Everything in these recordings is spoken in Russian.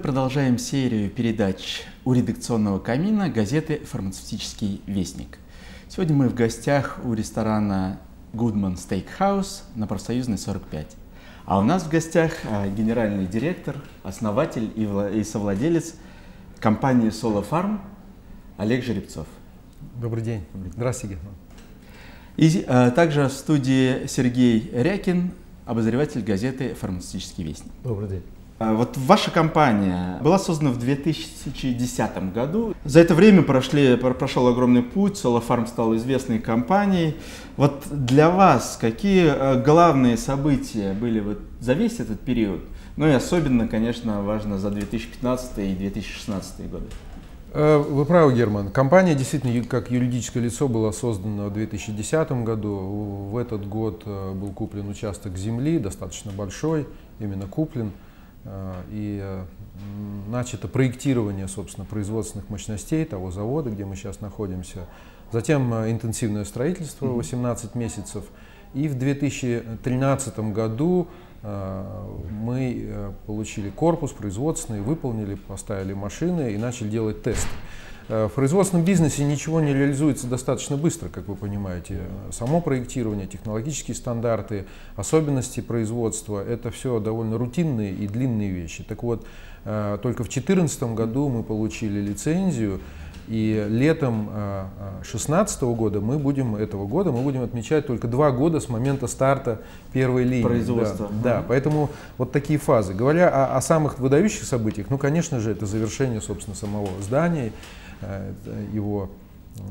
продолжаем серию передач у редакционного камина газеты «Фармацевтический вестник». Сегодня мы в гостях у ресторана Goodman Steakhouse на Профсоюзной 45. А у нас в гостях генеральный директор, основатель и совладелец компании SoloFarm Олег Жеребцов. Добрый день. Здравствуйте, Герман. И также в студии Сергей Рякин, обозреватель газеты «Фармацевтический вестник». Добрый день. Вот ваша компания была создана в 2010 году. За это время прошел огромный путь, SoloFarm стал известной компанией. Вот для вас какие главные события были за весь этот период? Ну и особенно, конечно, важно за 2015 и 2016 годы. Вы правы, Герман. Компания действительно как юридическое лицо была создана в 2010 году. В этот год был куплен участок земли, достаточно большой, именно куплен. И начато проектирование, собственно, производственных мощностей того завода, где мы сейчас находимся. Затем интенсивное строительство 18 месяцев. И в 2013 году мы получили корпус производственный, выполнили, поставили машины и начали делать тесты. В производственном бизнесе ничего не реализуется достаточно быстро, как вы понимаете. Само проектирование, технологические стандарты, особенности производства – это все довольно рутинные и длинные вещи. Так вот, только в 2014 году мы получили лицензию, и летом 2016 года мы будем отмечать только 2 года с момента старта первой линии. Производства. Да, поэтому вот такие фазы. Говоря о самых выдающих событиях, ну, конечно же, это завершение, собственно, самого здания, его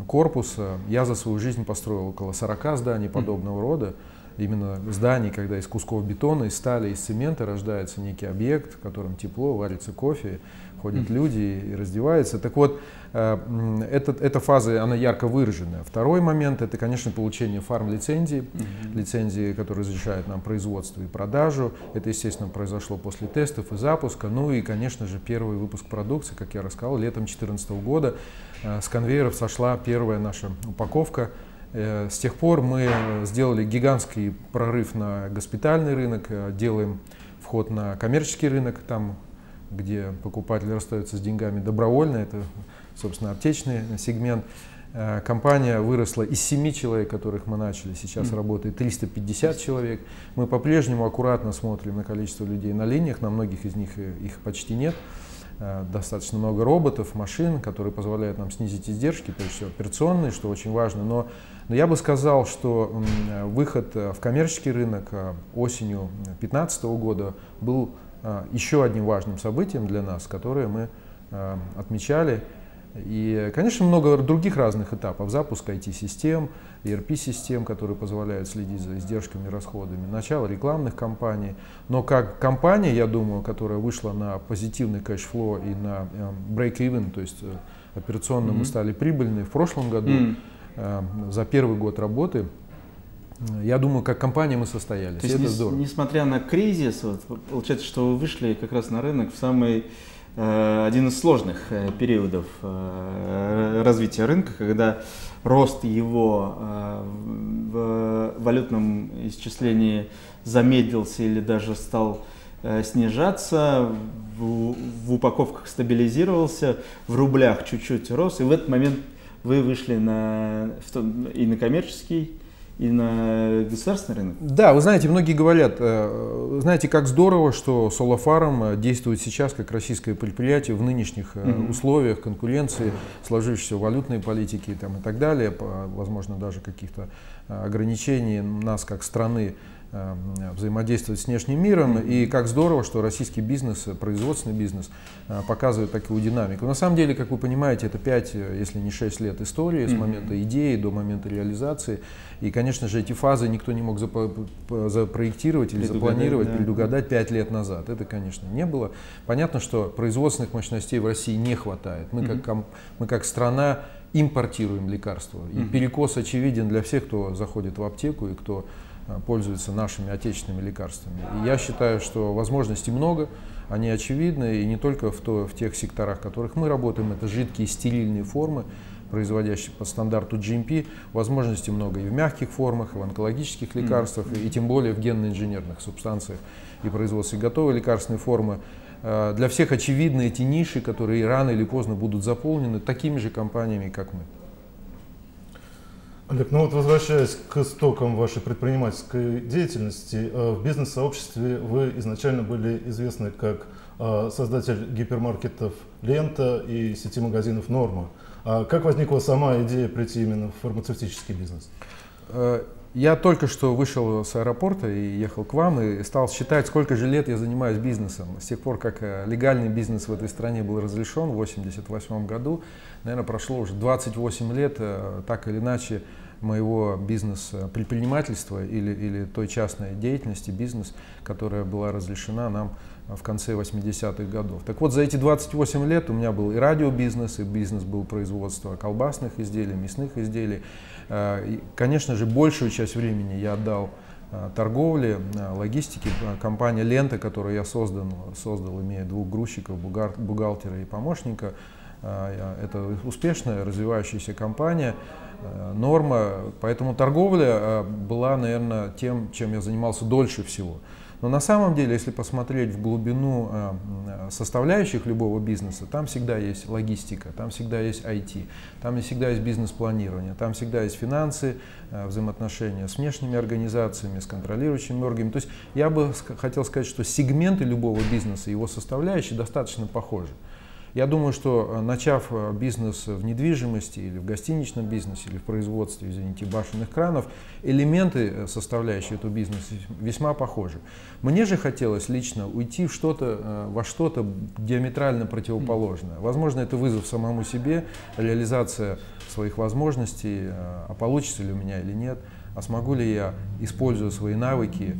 корпуса. Я за свою жизнь построил около 40 зданий подобного рода. Именно зданий, когда из кусков бетона, из стали, из цемента рождается некий объект, в котором тепло, варится кофе, ходят люди и раздеваются. Так вот, эта фаза, она ярко выраженная. Второй момент – это, конечно, получение фарм-лицензии, лицензии, которые разрешают нам производство и продажу. Это, естественно, произошло после тестов и запуска. Ну и, конечно же, первый выпуск продукции, как я рассказал, летом 2014 года. С конвейеров сошла первая наша упаковка. С тех пор мы сделали гигантский прорыв на госпитальный рынок, делаем вход на коммерческий рынок, там, где покупатель расстается с деньгами добровольно, это, собственно, аптечный сегмент. Компания выросла из 7 человек, которых мы начали, сейчас работает 350 человек. Мы по-прежнему аккуратно смотрим на количество людей на линиях, на многих из них их почти нет. Достаточно много роботов, машин, которые позволяют нам снизить издержки, прежде всего операционные, что очень важно. Но я бы сказал, что выход в коммерческий рынок осенью 2015 года был еще одним важным событием для нас, которое мы отмечали. И, конечно, много других разных этапов. Запуск IT-систем, ERP-систем, которые позволяют следить за издержками и расходами. Начало рекламных кампаний. Но как компания, я думаю, которая вышла на позитивный кэшфлоу и на break-even, то есть операционно мы стали прибыльны в прошлом году, за первый год работы, я думаю, как компания мы состоялись. То есть, несмотря на кризис, получается, что вы вышли как раз на рынок в самый один из сложных периодов развития рынка, когда рост его в валютном исчислении замедлился или даже стал снижаться, в упаковках стабилизировался, в рублях чуть-чуть рос, и в этот момент вы вышли и на коммерческий, и на государственный рынок? Да, вы знаете, многие говорят, знаете, как здорово, что SoloFarm действует сейчас как российское предприятие в нынешних условиях конкуренции, сложившейся валютной политики там, и так далее, возможно, даже каких-то ограничений нас как страны взаимодействовать с внешним миром, и как здорово, что российский бизнес, производственный бизнес показывает такую динамику. На самом деле, как вы понимаете, это 5, если не 6 лет истории с момента идеи до момента реализации, и, конечно же, эти фазы никто не мог запроектировать или запланировать, предугадать 5 лет назад. Это, конечно, не было. Понятно, что производственных мощностей в России не хватает. Мы как страна импортируем лекарства, и перекос очевиден для всех, кто заходит в аптеку и кто пользуются нашими отечественными лекарствами. И я считаю, что возможностей много, они очевидны, и не только в тех секторах, в которых мы работаем, это жидкие стерильные формы, производящие по стандарту GMP, возможностей много и в мягких формах, и в онкологических лекарствах, и тем более в генно-инженерных субстанциях и производстве готовой лекарственной формы. для всех очевидны эти ниши, которые рано или поздно будут заполнены такими же компаниями, как мы. Олег, ну вот возвращаясь к истокам вашей предпринимательской деятельности, в бизнес-сообществе вы изначально были известны как создатель гипермаркетов «Лента» и сети магазинов «Норма». А как возникла сама идея прийти именно в фармацевтический бизнес? Я только что вышел с аэропорта и ехал к вам и стал считать, сколько же лет я занимаюсь бизнесом. С тех пор, как легальный бизнес в этой стране был разрешен в 1988 году, наверное, прошло уже 28 лет, так или иначе, моего бизнес-предпринимательства или той частной деятельности, бизнес, которая была разрешена нам в конце 80-х годов. Так вот, за эти 28 лет у меня был и радиобизнес, и бизнес был производства колбасных изделий, мясных изделий. И, конечно же, большую часть времени я отдал торговле, логистике. Компания «Лента», которую я создал, имея 2 грузчиков, бухгалтера и помощника. Это успешная, развивающаяся компания, «Норма». Поэтому торговля была, наверное, тем, чем я занимался дольше всего. Но на самом деле, если посмотреть в глубину составляющих любого бизнеса, там всегда есть логистика, там всегда есть IT, там всегда есть бизнес-планирование, там всегда есть финансы, взаимоотношения с внешними организациями, с контролирующими органами. То есть я бы хотел сказать, что сегменты любого бизнеса, его составляющие достаточно похожи. Я думаю, что начав бизнес в недвижимости или в гостиничном бизнесе, или в производстве, извините, башенных кранов, элементы, составляющие этого бизнеса, весьма похожи. Мне же хотелось лично уйти в во что-то диаметрально противоположное. Возможно, это вызов самому себе, реализация своих возможностей, а получится ли у меня или нет. А смогу ли я, используя свои навыки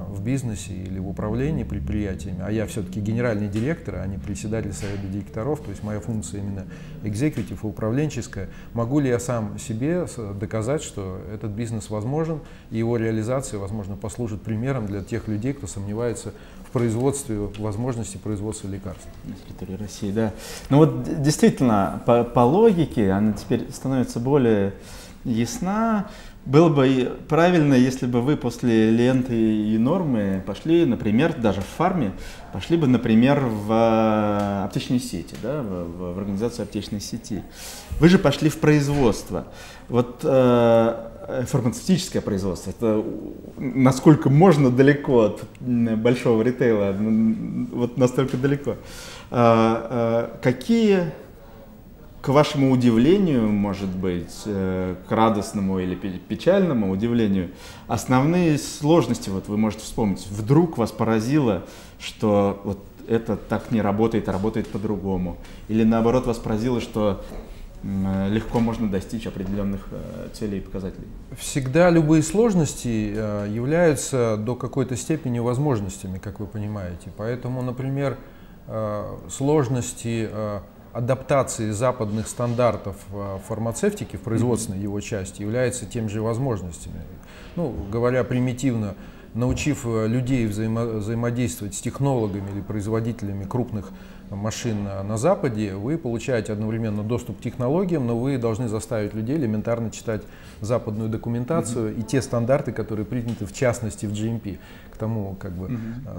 в бизнесе или в управлении предприятиями, а я все-таки генеральный директор, а не председатель совета директоров, то есть моя функция именно экзекутив и управленческая, могу ли я сам себе доказать, что этот бизнес возможен, и его реализация, возможно, послужит примером для тех людей, кто сомневается в производстве, в возможности производства лекарств. На территории России, да. Ну вот действительно, по логике она теперь становится более ясна. Было бы правильно, если бы вы после «Ленты» и «Нормы» пошли, например, даже в фарме, пошли бы, например, в аптечные сети, да, в организацию аптечной сети. Вы же пошли в производство. Вот фармацевтическое производство, это насколько можно далеко от большого ритейла, вот настолько далеко. Какие, к вашему удивлению, может быть, к радостному или печальному удивлению, основные сложности, вот вы можете вспомнить, вдруг вас поразило, что вот это так не работает, а работает по-другому, или наоборот вас поразило, что легко можно достичь определенных целей и показателей? Всегда любые сложности являются до какой-то степени возможностями, как вы понимаете. Поэтому, например, сложности адаптации западных стандартов в фармацевтике, в производственной его части, являются теми же возможностями. Ну, говоря примитивно, научив людей взаимодействовать с технологами или производителями крупных машин на Западе, вы получаете одновременно доступ к технологиям, но вы должны заставить людей элементарно читать западную документацию и те стандарты, которые приняты в частности в GMP, к тому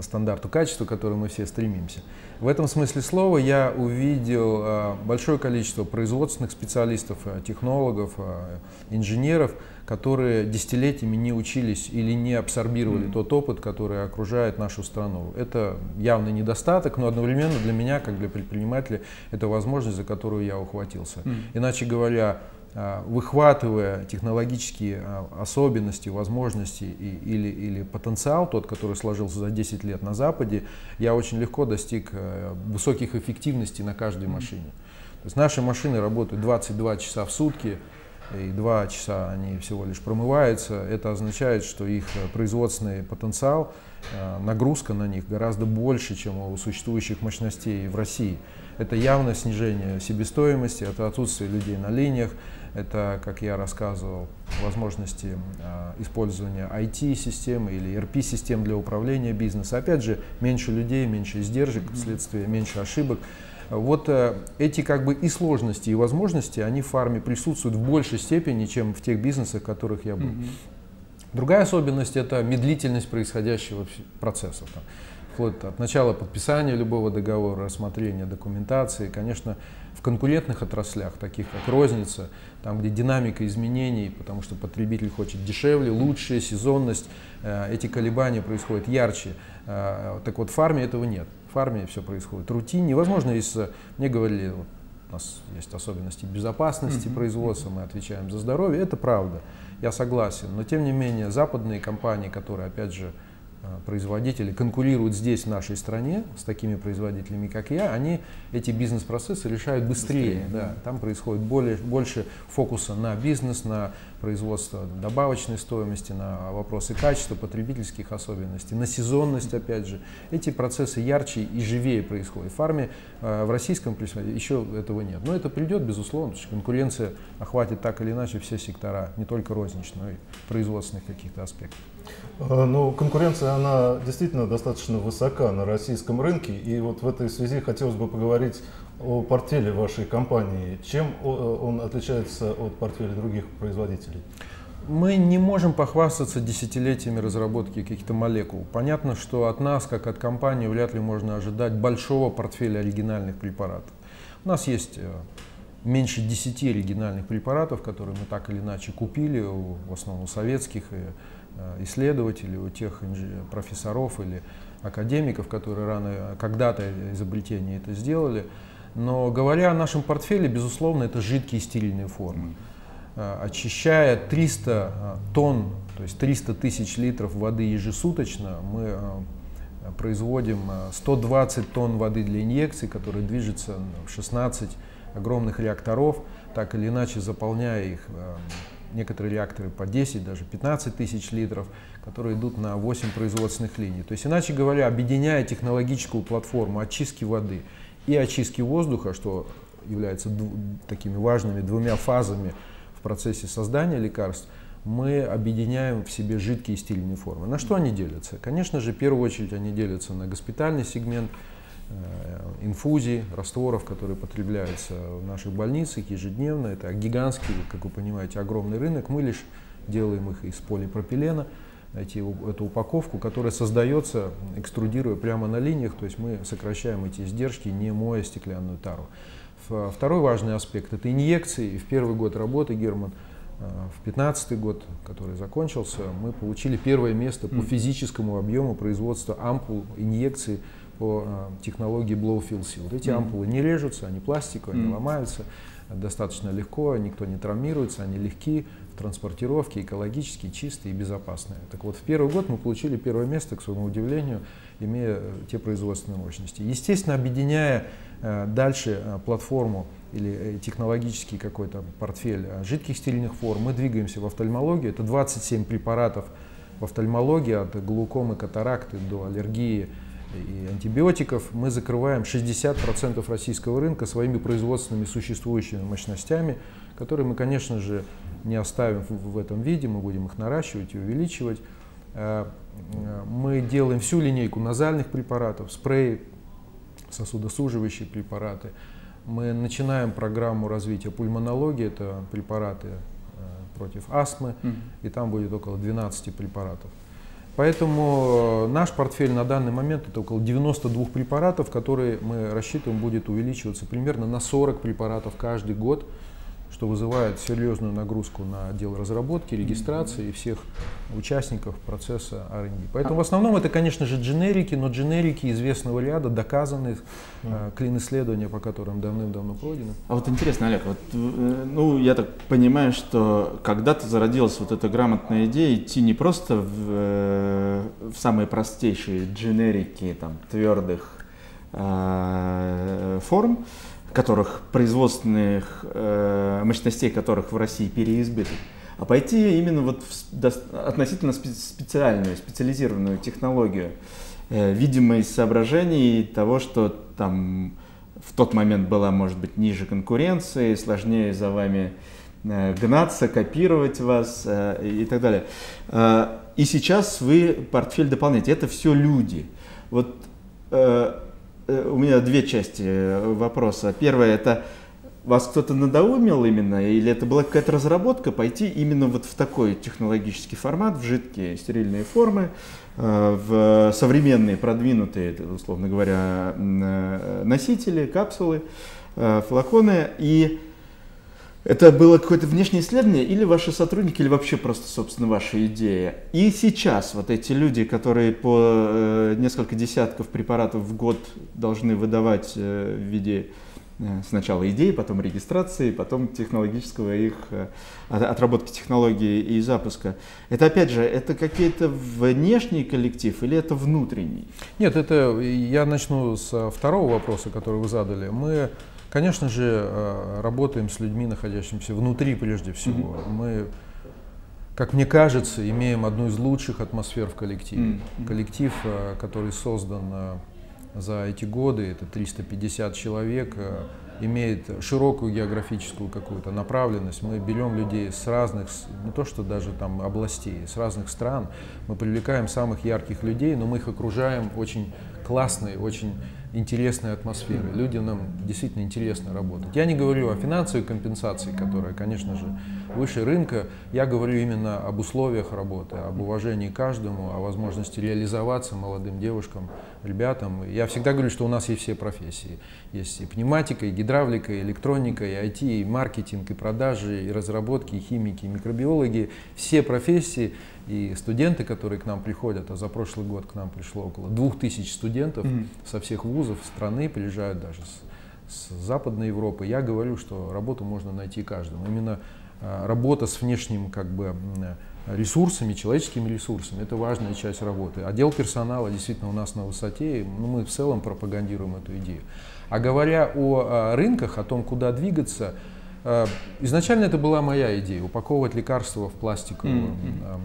стандарту качества, к которому мы все стремимся. В этом смысле слова я увидел большое количество производственных специалистов, технологов, инженеров, которые десятилетиями не учились или не абсорбировали тот опыт, который окружает нашу страну. Это явный недостаток, но одновременно для меня, как для предпринимателя, это возможность, за которую я ухватился. Иначе говоря, выхватывая технологические особенности, возможности или потенциал, тот, который сложился за 10 лет на Западе, я очень легко достиг высоких эффективностей на каждой машине. То есть наши машины работают 22 часа в сутки, и 2 часа они всего лишь промываются. Это означает, что их производственный потенциал, нагрузка на них гораздо больше, чем у существующих мощностей в России. Это явное снижение себестоимости, это отсутствие людей на линиях, это, как я рассказывал, возможности использования IT-системы или ERP-систем для управления бизнесом. Опять же, меньше людей, меньше издержек, вследствие меньше ошибок. Вот эти и сложности, и возможности, они в фарме присутствуют в большей степени, чем в тех бизнесах, в которых я был. Другая особенность – это медлительность происходящего процесса. вплоть от начала подписания любого договора, рассмотрения документации. Конечно, в конкурентных отраслях, таких как розница, там, где динамика изменений, потому что потребитель хочет дешевле, лучше, сезонность, эти колебания происходят ярче. Так вот, в фарме этого нет. В фарме все происходит рутинно. Невозможно, если мне говорили, вот, у нас есть особенности безопасности производства, мы отвечаем за здоровье, это правда, я согласен. Но тем не менее, западные компании, которые, опять же, производители конкурируют здесь, в нашей стране, с такими производителями, как я, они эти бизнес-процессы решают быстрее. Да. Там происходит больше фокуса на бизнес, на производство добавочной стоимости, на вопросы качества, потребительских особенностей, на сезонность, опять же. Эти процессы ярче и живее происходят. В фарме, в российском производстве еще этого нет. Но это придет, безусловно, потому что конкуренция охватит так или иначе все сектора, не только розничные, но и производственных каких-то аспектов. Ну, конкуренция, она действительно достаточно высока на российском рынке, и вот в этой связи хотелось бы поговорить о портфеле вашей компании. Чем он отличается от портфеля других производителей? Мы не можем похвастаться десятилетиями разработки каких-то молекул. Понятно, что от нас, как от компании, вряд ли можно ожидать большого портфеля оригинальных препаратов. У нас есть меньше 10 оригинальных препаратов, которые мы так или иначе купили, в основном у советских исследователей, у тех профессоров или академиков, которые когда-то изобретение это сделали. Но говоря о нашем портфеле, безусловно, это жидкие стерильные формы. Очищая 300 тонн, то есть 300 тысяч литров воды ежесуточно, мы производим 120 тонн воды для инъекций, которые движутся в 16 огромных реакторов, так или иначе заполняя их. Некоторые реакторы по 10, даже 15 тысяч литров, которые идут на 8 производственных линий. То есть, иначе говоря, объединяя технологическую платформу очистки воды и очистки воздуха, что является такими важными двумя фазами в процессе создания лекарств, мы объединяем в себе жидкие и стильные формы. На что они делятся? Конечно же, в первую очередь они делятся на госпитальный сегмент, инфузий, растворов, которые потребляются в наших больницах ежедневно. Это гигантский, как вы понимаете, огромный рынок. Мы лишь делаем их из полипропилена, эту упаковку, которая создается, экструдируя прямо на линиях, то есть мы сокращаем эти издержки, не моя стеклянную тару. Второй важный аспект – это инъекции. И в первый год работы, Герман, в 2015 год, который закончился, мы получили первое место по физическому объему производства ампул, инъекций по технологии Blow-Fill Seal. Эти ампулы не режутся, они пластиковые, они ломаются достаточно легко, никто не травмируется, они легки в транспортировке, экологически чистые и безопасные. Так вот, в первый год мы получили первое место, к своему удивлению, имея те производственные мощности. Естественно, объединяя дальше платформу или технологический какой-то портфель жидких стерильных форм, мы двигаемся в офтальмологию. Это 27 препаратов в офтальмологии, от глаукомы, катаракты до аллергии и антибиотиков. Мы закрываем 60% российского рынка своими производственными существующими мощностями, которые мы, конечно же, не оставим в этом виде, мы будем их наращивать и увеличивать. Мы делаем всю линейку назальных препаратов, спреи, сосудосуживающие препараты. Мы начинаем программу развития пульмонологии, это препараты против астмы, и там будет около 12 препаратов. Поэтому наш портфель на данный момент это около 92 препаратов, которые мы рассчитываем будет увеличиваться примерно на 40 препаратов каждый год, что вызывает серьезную нагрузку на отдел разработки, регистрации и всех участников процесса R&D. Поэтому в основном это, конечно же, дженерики, но дженерики известного ряда, доказанных, клин-исследования, по которым давным-давно пройдены. А вот интересно, Олег, вот, ну, я так понимаю, что когда-то зародилась вот эта грамотная идея идти не просто в самые простейшие дженерики там, твердых форм, которых производственных мощностей которых в России переизбыток, а пойти именно вот в относительно специальную, специализированную технологию, видимо, из соображений того, что там в тот момент была, может быть, ниже конкуренции, сложнее за вами гнаться, копировать вас и так далее. И сейчас вы портфель дополняете. Это все люди. Вот у меня две части вопроса. Первое – это вас кто-то надоумил именно, или это была какая-то разработка пойти именно вот в такой технологический формат, в жидкие стерильные формы, в современные, продвинутые, условно говоря, носители, капсулы, флаконы, и это было какое-то внешнее исследование, или ваши сотрудники, или вообще просто, собственно, ваша идея? И сейчас вот эти люди, которые по несколько десятков препаратов в год должны выдавать в виде сначала идеи, потом регистрации, потом технологического их отработки технологии и запуска. Это опять же, это какой-то внешний коллектив или это внутренний? Нет, это я начну с второго вопроса, который вы задали. Мы, конечно же, работаем с людьми, находящимися внутри прежде всего. Мы, как мне кажется, имеем одну из лучших атмосфер в коллективе. Коллектив, который создан за эти годы, это 350 человек, имеет широкую географическую какую-то направленность. Мы берем людей с разных, не то что даже там областей, с разных стран. Мы привлекаем самых ярких людей, но мы их окружаем очень классной, очень интересной атмосферой. Людям нам действительно интересно работать. Я не говорю о финансовой компенсации, которая, конечно же, выше рынка. Я говорю именно об условиях работы, об уважении каждому, о возможности реализоваться молодым девушкам, ребятам. Я всегда говорю, что у нас есть все профессии. Есть и пневматика, и гидравлика, и электроника, и IT, и маркетинг, и продажи, и разработки, и химики, и микробиологи. Все профессии. И студенты, которые к нам приходят, а за прошлый год к нам пришло около 2000 студентов со всех вузов страны, приезжают даже с Западной Европы. Я говорю, что работу можно найти каждому. Именно работа с внешним ресурсами, человеческими ресурсами, это важная часть работы. Отдел персонала действительно у нас на высоте, мы в целом пропагандируем эту идею. А говоря о рынках, о том, куда двигаться, изначально это была моя идея — упаковывать лекарства в пластиковую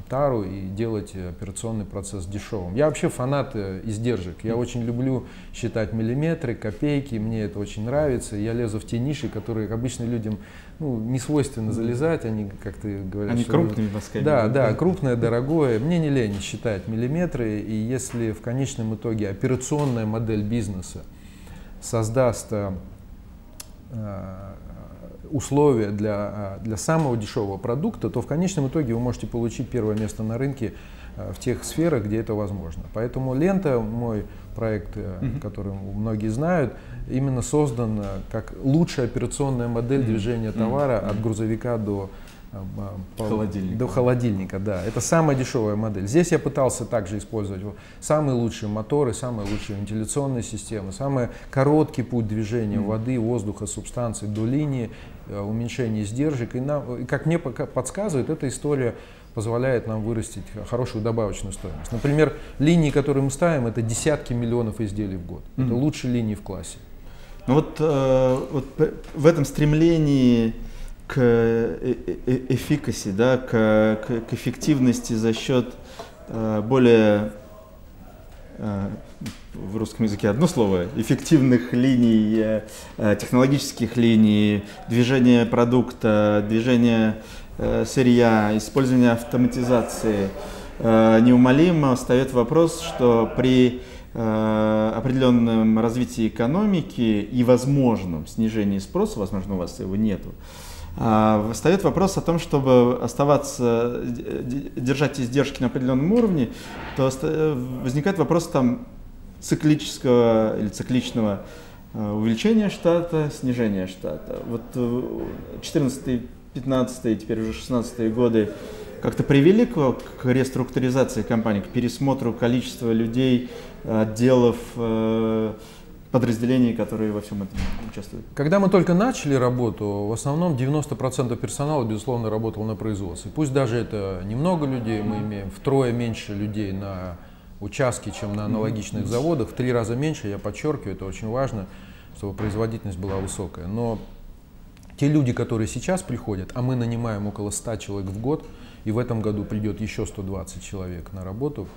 тару и делать операционный процесс дешевым. Я вообще фанат издержек. Я очень люблю считать миллиметры, копейки, мне это очень нравится. Я лезу в те ниши, которые обычно людям не свойственно залезать. Они как-то говорят, они крупными мазками. Да, крупное, дорогое. Мне не лень считать миллиметры. И если в конечном итоге операционная модель бизнеса создаст условия для самого дешевого продукта, то в конечном итоге вы можете получить первое место на рынке в тех сферах, где это возможно. Поэтому «Лента», мой проект, который многие знают, именно создан как лучшая операционная модель движения товара от грузовика до холодильника. Да. Это самая дешевая модель. Здесь я пытался также использовать самые лучшие моторы, самые лучшие вентиляционные системы, самый короткий путь движения воды, воздуха, субстанций до линии, уменьшение издержек. И как мне подсказывает, эта история позволяет нам вырастить хорошую добавочную стоимость. Например, линии, которые мы ставим, это десятки миллионов изделий в год. Это лучшие линии в классе. Ну вот в этом стремлении к эффикаси, да, к эффективности за счет более, в русском языке одно слово, эффективных линий, технологических линий, движения продукта, движения сырья, использования автоматизации, неумолимо встает вопрос, что при определенном развитии экономики и возможном снижении спроса, возможно, у вас его нету, встает вопрос о том, чтобы оставаться, держать издержки на определенном уровне, то возникает вопрос там циклического или цикличного увеличения штата, снижения штата. Вот 14-й, 15-й, теперь уже 16-е годы как-то привели к реструктуризации компании, к пересмотру количества людей, отделов, подразделений, которые во всем этом участвуют? Когда мы только начали работу, в основном 90% персонала, безусловно, работал на производстве. Пусть даже это немного людей, мы имеем втрое меньше людей на участке, чем на аналогичных заводах, в 3 раза меньше, я подчеркиваю, это очень важно, чтобы производительность была высокая. Но те люди, которые сейчас приходят, а мы нанимаем около 100 человек в год, и в этом году придет еще 120 человек на работу,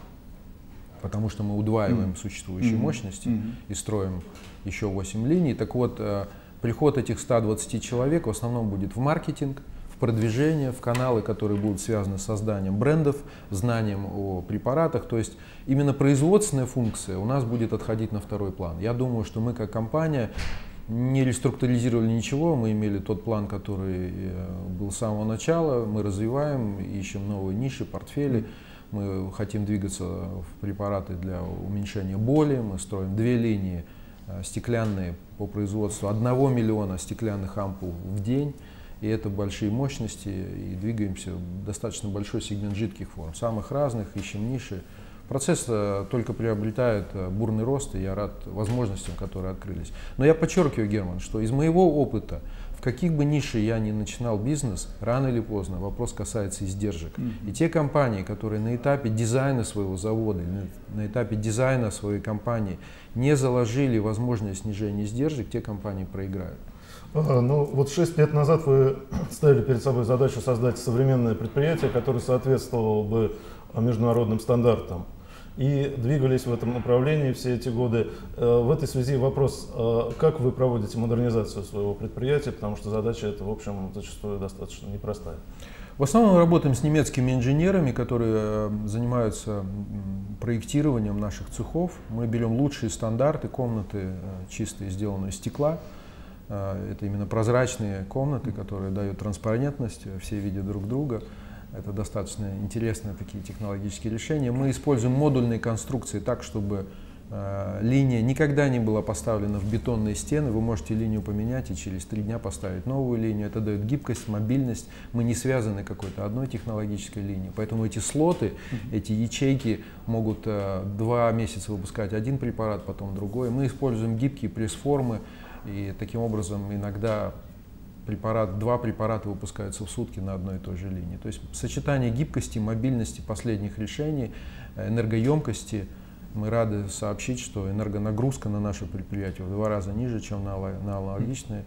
потому что мы удваиваем существующие мощности и строим еще 8 линий. Так вот, приход этих 120 человек в основном будет в маркетинг, в продвижение, в каналы, которые будут связаны с созданием брендов, знанием о препаратах. То есть именно производственная функция у нас будет отходить на второй план. Я думаю, что мы как компания не реструктуризировали ничего, мы имели тот план, который был с самого начала, мы развиваем, ищем новые ниши, портфели, мы хотим двигаться в препараты для уменьшения боли, мы строим 2 линии стеклянные по производству 1 миллиона стеклянных ампул в день, и это большие мощности, и двигаемся в достаточно большой сегмент жидких форм, самых разных, ищем ниши. Процесс только приобретает бурный рост, и я рад возможностям, которые открылись. Но я подчеркиваю, Герман, что из моего опыта, в каких бы нишах я ни начинал бизнес, рано или поздно вопрос касается издержек. И те компании, которые на этапе дизайна своего завода, на этапе дизайна своей компании не заложили возможность снижения издержек, те компании проиграют. Ну, вот 6 лет назад вы ставили перед собой задачу создать современное предприятие, которое соответствовало бы международным стандартам. И двигались в этом направлении все эти годы. В этой связи вопрос, как вы проводите модернизацию своего предприятия, потому что задача эта, в общем, зачастую достаточно непростая. В основном мы работаем с немецкими инженерами, которые занимаются проектированием наших цехов. Мы берем лучшие стандарты, комнаты чистые, сделанные из стекла. Это именно прозрачные комнаты, которые дают транспарентность, все видят друг друга. Это достаточно интересные такие технологические решения. Мы используем модульные конструкции так, чтобы линия никогда не была поставлена в бетонные стены. Вы можете линию поменять и через 3 дня поставить новую линию. Это дает гибкость, мобильность. Мы не связаны какой-то одной технологической линией. Поэтому эти слоты, эти ячейки могут 2 месяца выпускать один препарат, потом другой. Мы используем гибкие пресс-формы, и таким образом иногда 2 препарата выпускаются в сутки на одной и той же линии. То есть сочетание гибкости, мобильности последних решений, энергоемкости. Мы рады сообщить, что энергонагрузка на наше предприятие в 2 раза ниже, чем на аналогичное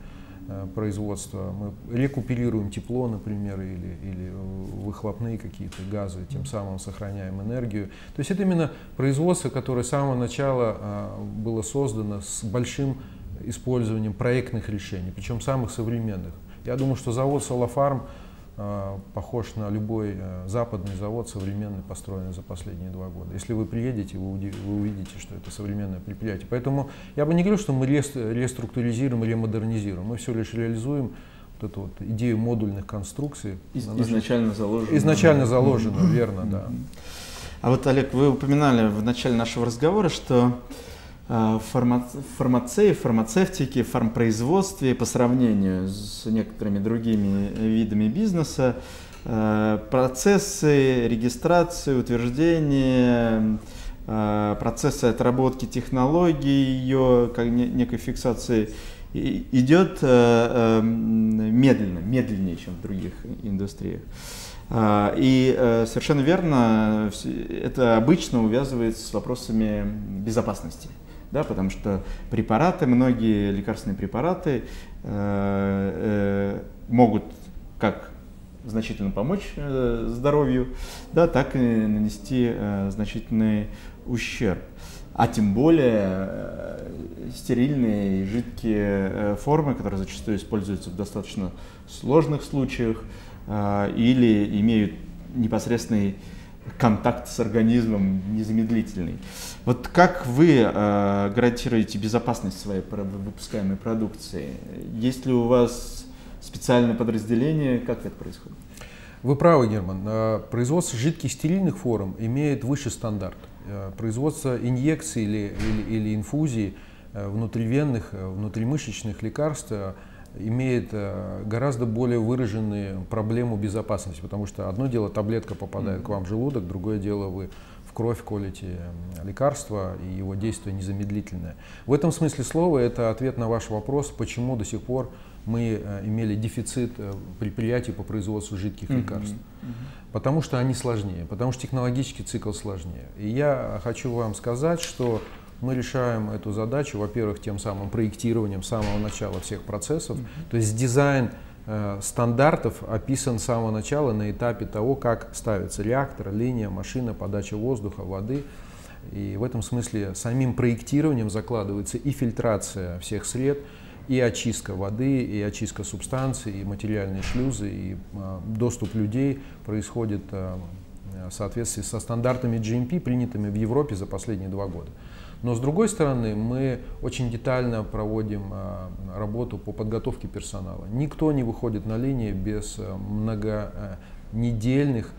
производство. Мы рекуперируем тепло, например, или выхлопные какие-то газы, тем самым сохраняем энергию. То есть это именно производство, которое с самого начала было создано с большим использованием проектных решений, причем самых современных. Я думаю, что завод Солофарм похож на любой западный завод, современный, построенный за последние 2 года. Если вы приедете, вы увидите, что это современное предприятие. Поэтому я бы не говорил, что мы реструктуризируем, ремодернизируем. Мы все лишь реализуем вот эту вот идею модульных конструкций. Изначально заложено. Изначально заложено, верно, да. А вот, Олег, вы упоминали в начале нашего разговора, что в фармацевтике, в фармпроизводстве по сравнению с некоторыми другими видами бизнеса процессы регистрации, утверждения, процессы отработки технологий, ее как некой фиксации идет медленнее, чем в других индустриях. И совершенно верно, это обычно увязывается с вопросами безопасности. Да, потому что препараты, многие лекарственные препараты могут как значительно помочь здоровью, да, так и нанести значительный ущерб. А тем более стерильные и жидкие формы, которые зачастую используются в достаточно сложных случаях или имеют непосредственный контакт с организмом незамедлительный. Вот как вы гарантируете безопасность своей выпускаемой продукции? Есть ли у вас специальное подразделение? Как это происходит? Вы правы, Герман. Производство жидких стерильных форм имеет высший стандарт. Производство инъекций или инфузий внутривенных, внутримышечных лекарств имеет гораздо более выраженную проблему безопасности, потому что одно дело таблетка попадает к вам в желудок, другое дело вы в кровь колите лекарство, и его действие незамедлительное. В этом смысле слова это ответ на ваш вопрос, почему до сих пор мы имели дефицит предприятий по производству жидких лекарств. Потому что они сложнее, потому что технологический цикл сложнее. И я хочу вам сказать, что мы решаем эту задачу, во-первых, тем самым проектированием с самого начала всех процессов. То есть дизайн стандартов описан с самого начала на этапе того, как ставится реактор, линия, машина, подача воздуха, воды. И в этом смысле самим проектированием закладывается и фильтрация всех сред, и очистка воды, и очистка субстанций, и материальные шлюзы, и доступ людей происходит в соответствии со стандартами GMP, принятыми в Европе за последние 2 года. Но с другой стороны, мы очень детально проводим работу по подготовке персонала. Никто не выходит на линии без многонедельных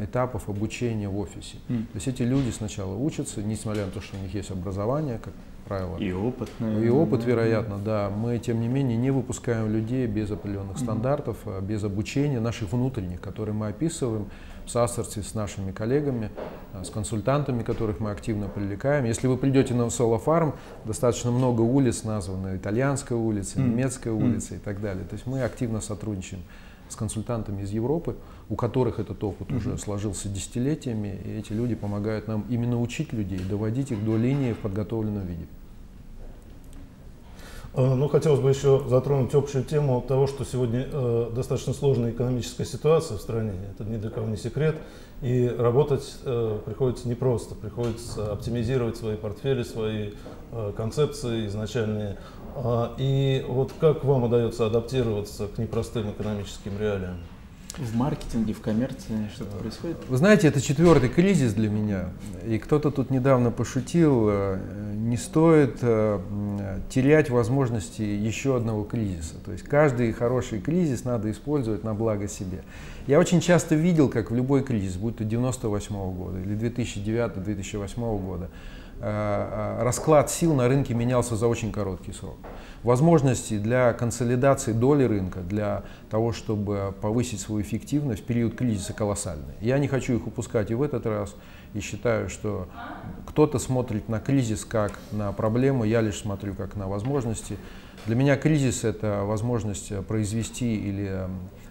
этапов обучения в офисе. То есть эти люди сначала учатся, несмотря на то, что у них есть образование, как правило. И опыт, наверное. И опыт, вероятно, да. Мы, тем не менее, не выпускаем людей без определенных стандартов, без обучения наших внутренних, которые мы описываем в соавторстве с нашими коллегами, с консультантами, которых мы активно привлекаем. Если вы придете на Solar Farm, достаточно много улиц названо: Итальянская улица, Немецкая улица и так далее. То есть мы активно сотрудничаем с консультантами из Европы, у которых этот опыт уже сложился десятилетиями, и эти люди помогают нам именно учить людей, доводить их до линии в подготовленном виде. Ну, хотелось бы еще затронуть общую тему того, что сегодня достаточно сложная экономическая ситуация в стране, это ни для кого не секрет, и работать приходится непросто, приходится оптимизировать свои портфели, свои концепции изначальные. И вот как вам удается адаптироваться к непростым экономическим реалиям? В маркетинге, в коммерции что-то происходит? Вы знаете, это 4-й кризис для меня. И кто-то тут недавно пошутил, не стоит терять возможности еще одного кризиса. То есть каждый хороший кризис надо использовать на благо себе. Я очень часто видел, как в любой кризис, будь то 98-го года или 2009-2008 года, расклад сил на рынке менялся за очень короткий срок. Возможности для консолидации доли рынка, для того, чтобы повысить свою эффективность в период кризиса колоссальные. Я не хочу их упускать и в этот раз, и считаю, что кто-то смотрит на кризис как на проблему, я лишь смотрю как на возможности. Для меня кризис — это возможность произвести или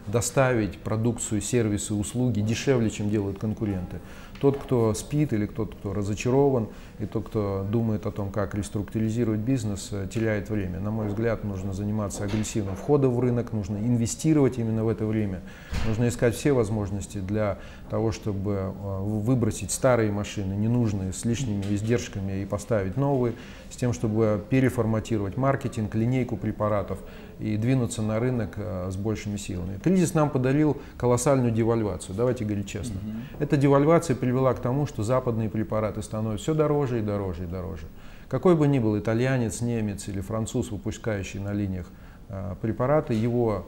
доставить продукцию, сервисы, услуги дешевле, чем делают конкуренты. Тот, кто спит, или тот, кто разочарован, и тот, кто думает о том, как реструктуризировать бизнес, теряет время. На мой взгляд, нужно заниматься агрессивным входом в рынок, нужно инвестировать именно в это время. Нужно искать все возможности для того, чтобы выбросить старые машины, ненужные, с лишними издержками, и поставить новые, с тем, чтобы переформатировать маркетинг, линейку препаратов и двинуться на рынок с большими силами. Кризис нам подарил колоссальную девальвацию, давайте говорить честно. Эта девальвация привела к тому, что западные препараты становятся все дороже и дороже и дороже. Какой бы ни был итальянец, немец или француз, выпускающий на линиях препараты, его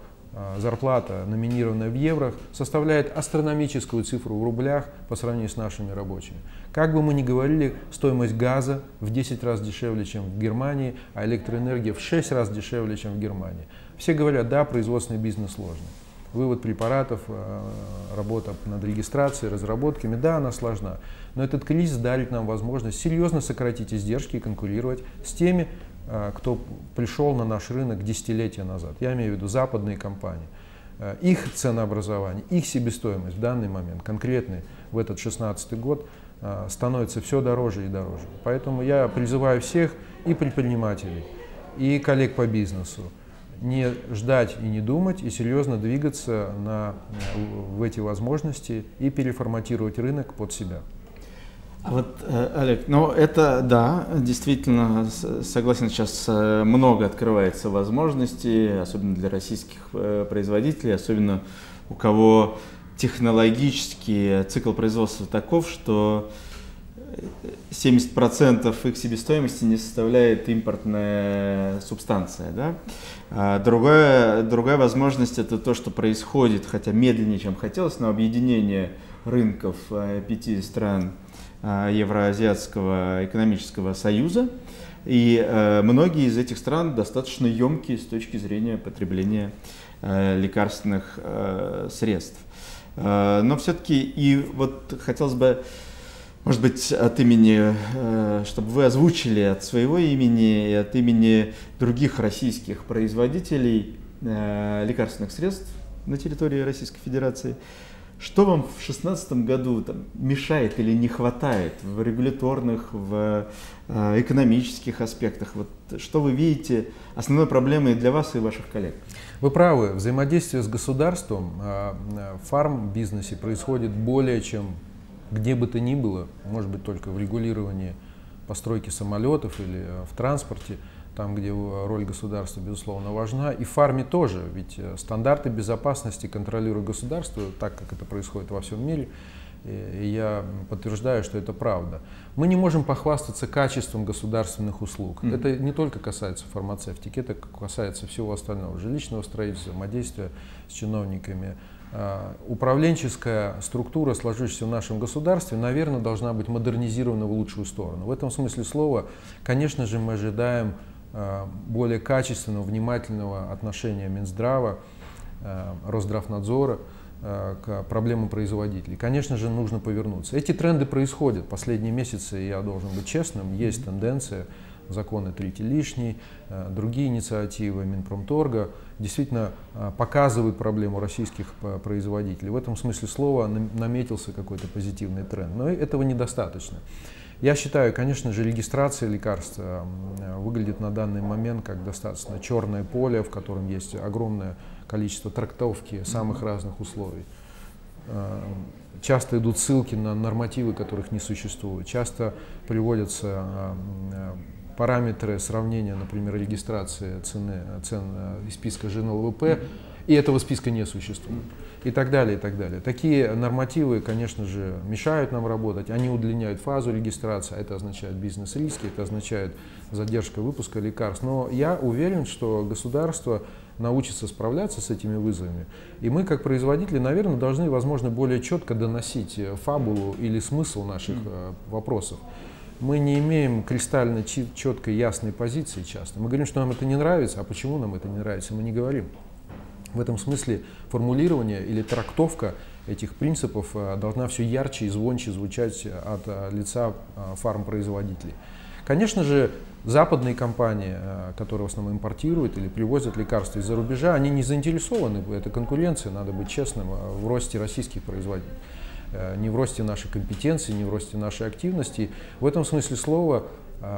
зарплата, номинированная в евро, составляет астрономическую цифру в рублях по сравнению с нашими рабочими. Как бы мы ни говорили, стоимость газа в 10 раз дешевле, чем в Германии, а электроэнергия в 6 раз дешевле, чем в Германии. Все говорят: да, производственный бизнес сложный. Вывод препаратов, работа над регистрацией, разработками, да, она сложна. Но этот кризис дарит нам возможность серьезно сократить издержки и конкурировать с теми, кто пришел на наш рынок десятилетия назад. Я имею в виду западные компании. Их ценообразование, их себестоимость в данный момент, конкретный в этот 2016 год, становится все дороже и дороже. Поэтому я призываю всех, и предпринимателей, и коллег по бизнесу, не ждать и не думать, и серьезно двигаться в эти возможности и переформатировать рынок под себя. А вот, Олег, ну это да, действительно, согласен, сейчас много открывается возможностей, особенно для российских производителей, особенно у кого технологический цикл производства таков, что 70% их себестоимости не составляет импортная субстанция. Да? Другая возможность — это то, что происходит, хотя медленнее, чем хотелось, но объединение рынков 5 стран Евроазиатского экономического союза. И многие из этих стран достаточно емкие с точки зрения потребления лекарственных средств. Но все-таки и вот хотелось бы, может быть, от имени, чтобы вы озвучили от своего имени и от имени других российских производителей лекарственных средств на территории Российской Федерации, что вам в 2016 году мешает или не хватает в регуляторных, в экономических аспектах? Вот что вы видите основной проблемой для вас и ваших коллег? Вы правы, взаимодействие с государством в фарм-бизнесе происходит более чем где бы то ни было, может быть, только в регулировании постройки самолетов или в транспорте, там, где роль государства, безусловно, важна. И в фарме тоже, ведь стандарты безопасности контролирует государство, так как это происходит во всем мире. и я подтверждаю, что это правда. Мы не можем похвастаться качеством государственных услуг. Это не только касается фармацевтики, это касается всего остального, жилищного строительства, взаимодействия с чиновниками. Управленческая структура, сложившаяся в нашем государстве, наверное, должна быть модернизирована в лучшую сторону. В этом смысле слова, конечно же, мы ожидаем более качественного, внимательного отношения Минздрава, Росздравнадзора к проблемам производителей. Конечно же, нужно повернуться. Эти тренды происходят. Последние месяцы, я должен быть честным, есть тенденция, законы третий лишний, другие инициативы Минпромторга действительно показывают проблему российских производителей. В этом смысле слова наметился какой-то позитивный тренд. Но этого недостаточно. Я считаю, конечно же, регистрация лекарств выглядит на данный момент как достаточно черное поле, в котором есть огромное количество трактовки самых разных условий. Часто идут ссылки на нормативы, которых не существует. Часто приводятся параметры сравнения, например, регистрации цен из списка ЖНЛВП, и этого списка не существует. И так далее, и так далее. Такие нормативы, конечно же, мешают нам работать, они удлиняют фазу регистрации, это означает бизнес-риски, это означает задержка выпуска лекарств. Но я уверен, что государство научится справляться с этими вызовами. И мы, как производители, наверное, должны, возможно, более четко доносить фабулу или смысл наших вопросов. Мы не имеем кристально четкой, ясной позиции часто. Мы говорим, что нам это не нравится, а почему нам это не нравится, мы не говорим. В этом смысле формулирование или трактовка этих принципов должна все ярче и звонче звучать от лица фармпроизводителей. Конечно же, западные компании, которые в основном импортируют или привозят лекарства из-за рубежа, они не заинтересованы, это конкуренция, надо быть честным, в росте российских производителей. Не в росте нашей компетенции, не в росте нашей активности. В этом смысле слова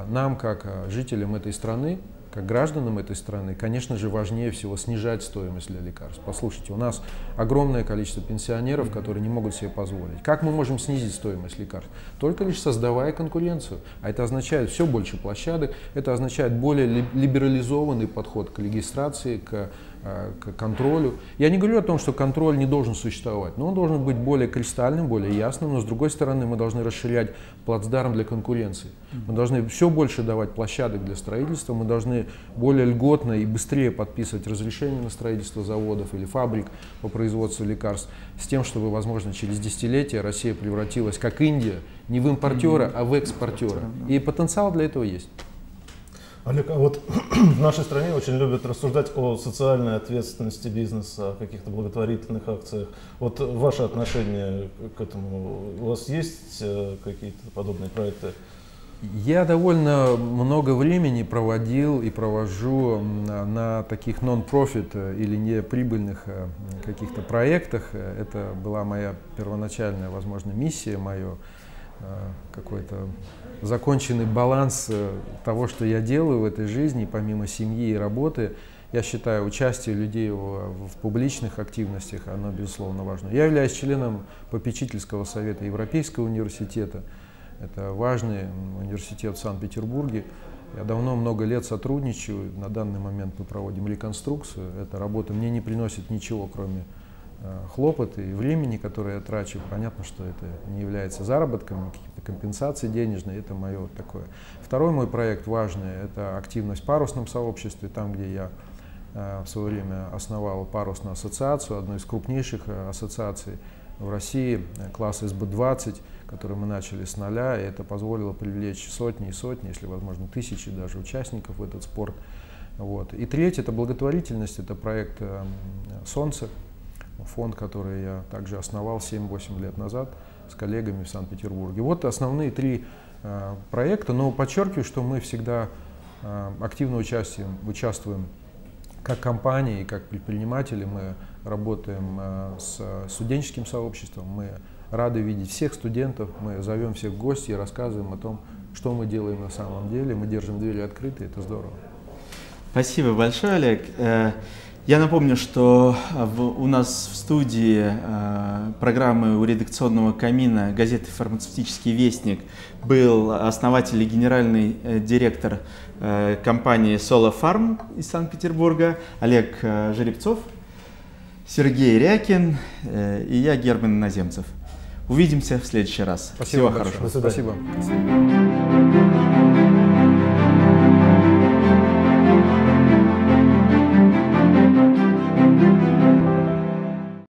нам, как жителям этой страны, как гражданам этой страны, конечно же, важнее всего снижать стоимость для лекарств. Послушайте, у нас огромное количество пенсионеров, которые не могут себе позволить. Как мы можем снизить стоимость лекарств? Только лишь создавая конкуренцию. А это означает все больше площадок, это означает более либерализованный подход к регистрации, к контролю. Я не говорю о том, что контроль не должен существовать, но он должен быть более кристальным, более ясным, но с другой стороны мы должны расширять плацдарм для конкуренции. Мы должны все больше давать площадок для строительства, мы должны более льготно и быстрее подписывать разрешения на строительство заводов или фабрик по производству лекарств, с тем, чтобы, возможно, через десятилетия Россия превратилась, как Индия, не в импортера, а в экспортера. И потенциал для этого есть. Олег, а вот в нашей стране очень любят рассуждать о социальной ответственности бизнеса, о каких-то благотворительных акциях. Вот ваше отношение к этому, у вас есть какие-то подобные проекты? Я довольно много времени проводил и провожу на таких нон-профит или неприбыльных каких-то проектах. Это была моя первоначальная, возможно, миссия, мое какой-то законченный баланс того, что я делаю в этой жизни, помимо семьи и работы. Я считаю, участие людей в публичных активностях, оно, безусловно, важно. Я являюсь членом попечительского совета Европейского университета. Это важный университет в Санкт-Петербурге. Я давно, много лет сотрудничаю. На данный момент мы проводим реконструкцию. Эта работа мне не приносит ничего, кроме хлопота и времени, которое я трачу. Понятно, что это не является заработком, какие-то компенсации денежные. Это мое такое. Второй мой проект важный – это активность в парусном сообществе, там, где я в свое время основал парусную ассоциацию, одну из крупнейших ассоциаций в России, класс СБ-20, который мы начали с нуля, и это позволило привлечь сотни и сотни, если возможно тысячи даже участников в этот спорт. Вот. И третье – это благотворительность, это проект «Солнце», фонд, который я также основал 7-8 лет назад с коллегами в Санкт-Петербурге. Вот основные три проекта, но подчеркиваю, что мы всегда активно участвуем как компании и как предприниматели. Мы работаем с студенческим сообществом, мы рады видеть всех студентов, мы зовем всех в гости и рассказываем о том, что мы делаем на самом деле. Мы держим двери открыты, это здорово. Спасибо большое, Олег. Я напомню, что у нас в студии программы «У редакционного камина» газеты «Фармацевтический вестник» был основатель и генеральный директор компании «Солофарм» из Санкт-Петербурга Олег Жеребцов, Сергей Рякин и я, Герман Иноземцев. Увидимся в следующий раз. Спасибо Всего большое. хорошего. До свидания. Спасибо.